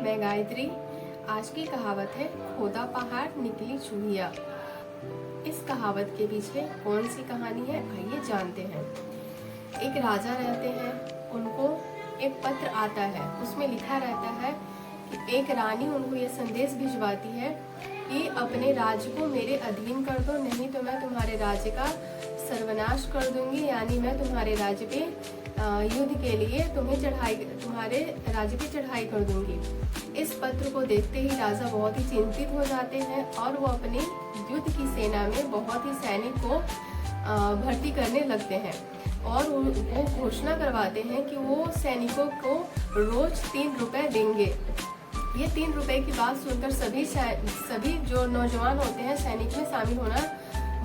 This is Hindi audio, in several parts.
मैं गायत्री। आज की कहावत है खोदा पहाड़ निकली चूहिया। इस कहावत के पीछे कौन सी कहानी है, आइए जानते हैं। एक राजा रहते हैं, उनको एक पत्र आता है, उसमें लिखा रहता है कि एक रानी उनको ये संदेश भिजवाती है कि अपने राज्य को मेरे अधीन कर दो, नहीं तो मैं तुम्हारे राज्य का सर्वनाश कर दूंगी, यानी मैं तुम्हारे राज्य पे युद्ध के लिए तुम्हारे राज्य पे चढ़ाई कर दूंगी। इस पत्र को देखते ही राजा बहुत ही चिंतित हो जाते हैं और वो अपने युद्ध की सेना में बहुत ही सैनिक को भर्ती करने लगते हैं और वो घोषणा करवाते हैं कि वो सैनिकों को रोज 3 रुपए देंगे। ये 3 रुपए की बात सुनकर सभी जो नौजवान होते हैं सैनिक में शामिल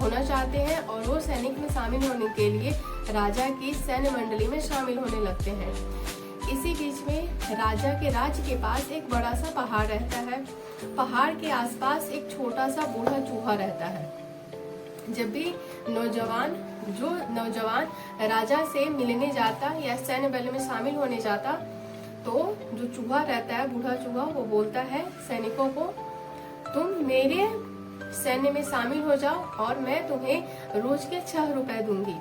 होना चाहते हैं और वो सैनिक में शामिल होने के लिए राजा की सैन्य मंडली में शामिल होने लगते हैं। इसी बीच में राजा के राज्य के पास एक बड़ा सा पहाड़ रहता है। पहाड़ के आसपास एक छोटा सा बूढ़ा चूहा रहता है। जब भी नौजवान राजा से मिलने जाता या सैन्य बल में शामिल होने जाता, तो जो चूहा रहता है, बूढ़ा चूहा, वो बोलता है सैनिकों को, तुम मेरे सैन्य में शामिल हो जाओ और मैं तुम्हें रोज के 6 रुपए दूंगी।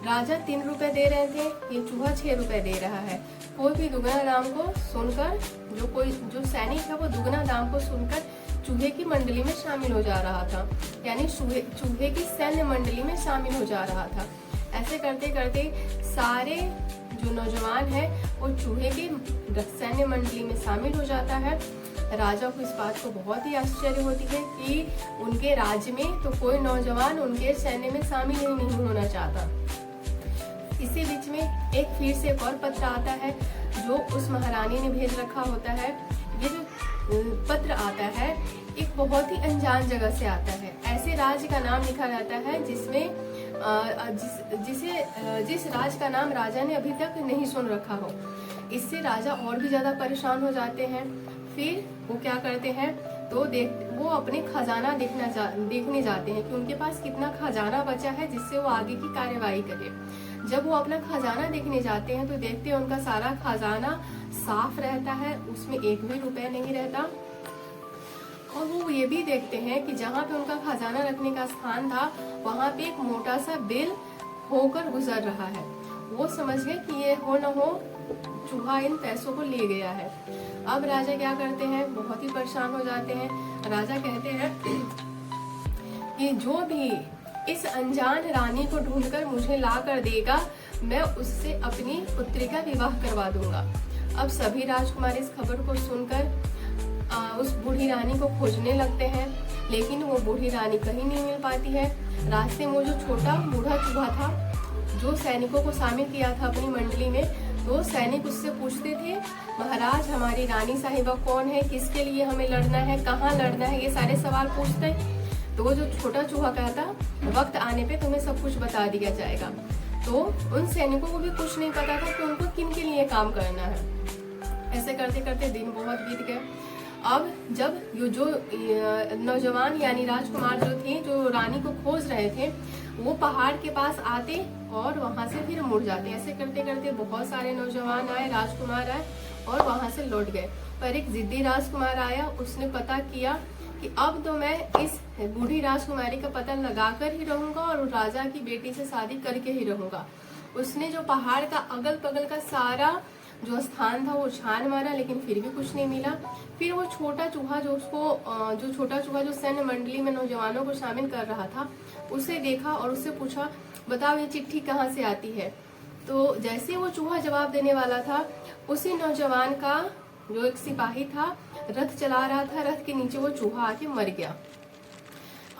राजा 3 रुपए दे रहे थे, ये चूहा 6 रुपए दे रहा है। कोई भी दुगना दाम को सुनकर जो सैनिक है वो दुगना दाम को सुनकर चूहे की मंडली में शामिल हो जा रहा था, यानी चूहे की सैन्य मंडली में शामिल हो जा रहा था। ऐसे करते करते सारे जो नौजवान है वो चूहे की सैन्य मंडली में शामिल हो जाता है। राजा को इस बात को बहुत ही आश्चर्य होती है कि उनके राज्य में तो कोई नौजवान उनके सैन्य में शामिल ही नहीं होना चाहता। इसी बीच में फिर से एक और पत्र आता है जो उस महारानी ने भेज रखा होता है। ये जो पत्र आता है एक बहुत ही अनजान जगह से आता है। ऐसे राज्य का नाम लिखा रहता है जिस राज्य का नाम राजा ने अभी तक नहीं सुन रखा हो। इससे राजा और भी ज्यादा परेशान हो जाते हैं। फिर वो क्या करते हैं, तो वो अपने खजाना देखने जाते हैं कि उनके पास कितना खजाना बचा है जिससे वो आगे की कार्यवाही करे। जब वो अपना खजाना देखने जाते हैं तो देखते हैं उनका सारा खजाना साफ रहता है, उसमें 1 भी रुपए नहीं रहता। और वो ये भी देखते हैं कि जहाँ पे उनका खजाना रखने का स्थान था वहाँ पे एक मोटा सा बिल होकर गुजर रहा है। वो समझ गए कि ये हो न हो चूहा इन पैसों को ले गया है। अब राजा क्या करते हैं, बहुत ही परेशान हो जाते हैं। राजा कहते हैं कि जो भी इस अनजान रानी को ढूंढकर मुझे ला कर देगा, मैं उससे अपनी पुत्री का विवाह करवा दूंगा। अब सभी राजकुमार इस खबर को सुनकर उस बूढ़ी रानी को खोजने लगते हैं, लेकिन वो बूढ़ी रानी कहीं नहीं मिल पाती है। रास्ते में जो छोटा बूढ़ा चूहा था जो सैनिकों को शामिल किया था अपनी मंडली में, तो सैनिक उससे पूछते थे, महाराज हमारी रानी साहिबा कौन है, किसके लिए हमें लड़ना है, कहाँ लड़ना है, ये सारे सवाल पूछते। तो वो जो छोटा चूहा कहता, वक्त आने पे तुम्हें सब कुछ बता दिया जाएगा। तो उन सैनिकों को भी कुछ नहीं पता था कि उनको किन के लिए काम करना है। ऐसे करते करते दिन बहुत बीत गए। अब जब जो नौजवान यानी राजकुमार जो रानी को खोज रहे थे, वो पहाड़ के पास आते और वहां से फिर मुड़ जाते। ऐसे करते करते बहुत सारे नौजवान आए, राजकुमार आए और वहां से लौट गए। पर एक जिद्दी राजकुमार आया, उसने पता किया कि अब तो मैं इस बूढ़ी राजकुमारी का पता लगाकर ही रहूंगा और राजा की बेटी से शादी करके ही रहूंगा। उसने जो पहाड़ का अगल बगल का सारा जो स्थान था वो छान मारा, लेकिन फिर भी कुछ नहीं मिला। फिर वो छोटा चूहा जो सैन्य मंडली में नौजवानों को शामिल कर रहा था, उसे देखा और उससे पूछा, बताओ ये चिट्ठी कहाँ से आती है। तो जैसे वो चूहा जवाब देने वाला था, उसी नौजवान का जो एक सिपाही था रथ चला रहा था, रथ के नीचे वो चूहा आके मर गया।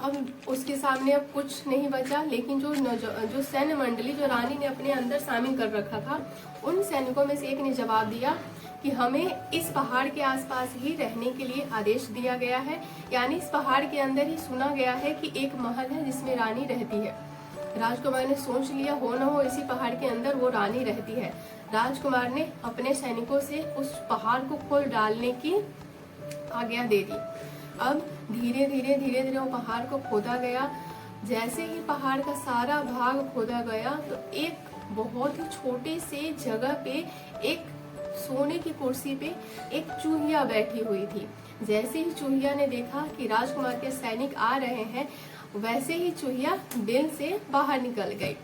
अब उसके सामने अब कुछ नहीं बचा, लेकिन जो सैन्य मंडली जो रानी ने अपने अंदर शामिल कर रखा था, उन सैनिकों में से एक ने जवाब दिया कि हमें इस पहाड़ के आसपास ही रहने के लिए आदेश दिया गया है, यानी इस पहाड़ के अंदर ही सुना गया है कि एक महल है जिसमें रानी रहती है। राजकुमार ने सोच लिया, हो न हो इसी पहाड़ के अंदर वो रानी रहती है। राजकुमार ने अपने सैनिकों से उस पहाड़ को खोल डालने की आज्ञा दे दी। अब धीरे धीरे वो पहाड़ को खोदा गया। जैसे ही पहाड़ का सारा भाग खोदा गया तो एक बहुत ही छोटे से जगह पे एक सोने की कुर्सी पे एक चूहिया बैठी हुई थी। जैसे ही चूहिया ने देखा कि राजकुमार के सैनिक आ रहे हैं, वैसे ही चूहिया बिल से बाहर निकल गई।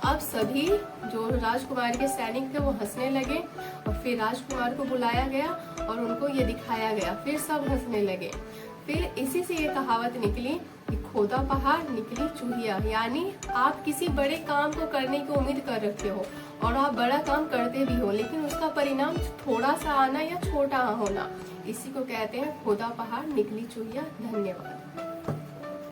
अब सभी जो राजकुमार के सैनिक थे वो हंसने लगे और फिर राजकुमार को बुलाया गया और उनको ये दिखाया गया, फिर सब हंसने लगे। फिर इसी से ये कहावत निकली कि खोदा पहाड़ निकली चूहिया, यानी आप किसी बड़े काम को करने की उम्मीद कर रखे हो और आप बड़ा काम करते भी हो, लेकिन उसका परिणाम थोड़ा सा आना या छोटा होना, इसी को कहते हैं खोदा पहाड़ निकली चूहिया। धन्यवाद।